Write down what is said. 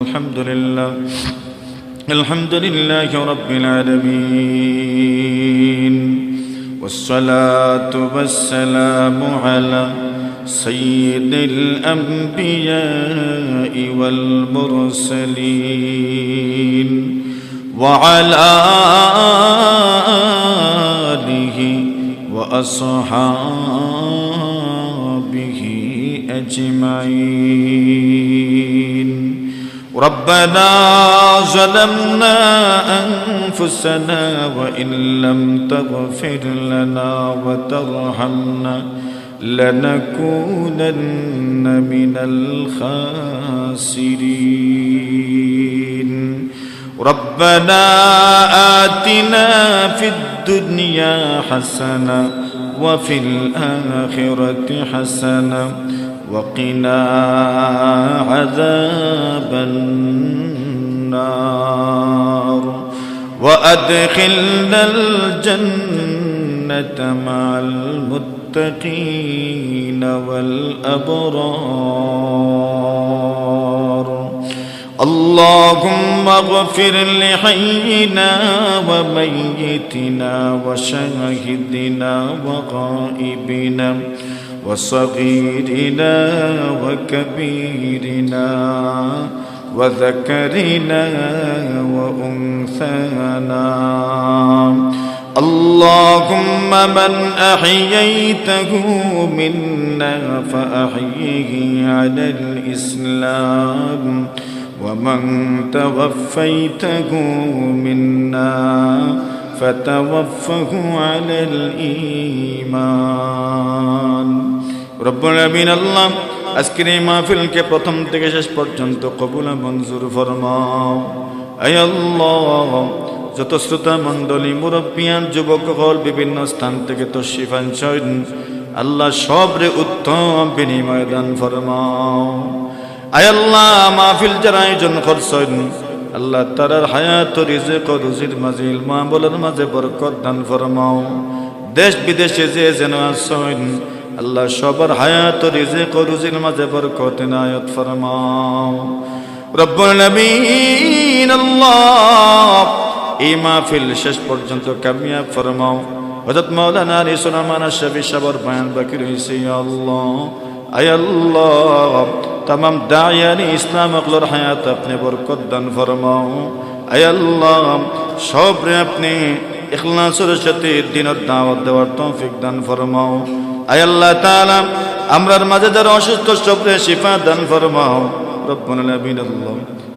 الحمد لله رب العالمين، والصلاة والسلام على سيد الأنبياء والمرسلين وعلى آله وأصحابه أجمعين. ربنا ظلمنا أنفسنا وإن لم تغفر لنا وترحمنا لنكونن من الخاسرين. ربنا آتنا في الدنيا حسنة وفي الآخرة حسنة وقنا عذاب النار، وأدخلنا الجنة مع المتقين والأبرار. اللهم اغفر لحينا وميتنا وشاهدنا وغائبنا وصغيرنا وكبيرنا وذكرنا وأنثانا. اللهم من أحييته منا فأحيه على الإسلام، ومن توفيته منا فتوفه على الإيمان. রব্বুল আলামিন আল্লাহ আজকের এই মাহফিলকে প্রথম থেকে শেষ পর্যন্ত কবুল মঞ্জুর ফরমাও। আয় আল্লাহ, যত শ্রোতা মণ্ডলী, মুরব্বিয়ান, যুবক হল বিভিন্ন স্থান থেকে তশরিফ আনছেন, আল্লাহ সবরে উত্তম বিনিময় দান ফরমাও। আয় আল্লাহ, মাহফিল যারা আয়োজন করছেন, আল্লাহ তারার হায়াত রিজক রুজির মাঝে ইলম আমলের মাঝে বরকত দান ফরমাও। দেশ বিদেশে যে যেন আছেন, আল্লাহ সবার হায়াত রিজক রুজির মাঝে বরকত ইনায়াত ফরমাও। রব্বুল আলামিন আল্লাহ, এই মাহফিল শেষ পর্যন্ত কামিয়াব ফরমাও। হযরত মাওলানা আলী সুলাইমান আশরাফি সাহেবের বয়ান বাকি রয়েছে। ইয়া আল্লাহ, আয় আল্লাহ, तमाम दायानी इस्लाम अकलर हयात अपने बरकत दान फरमाओ। आय अल्लाह, सबरे अपने इखलासर साथे दीनर दावत देवार तौफिक दान फरमाओ। आय अल्लाह ताआला, আমরার মাঝে যারা অসুস্থ সবরে শিফা দান ফরমাও। রব্বুল আলামিন আল্লাহ।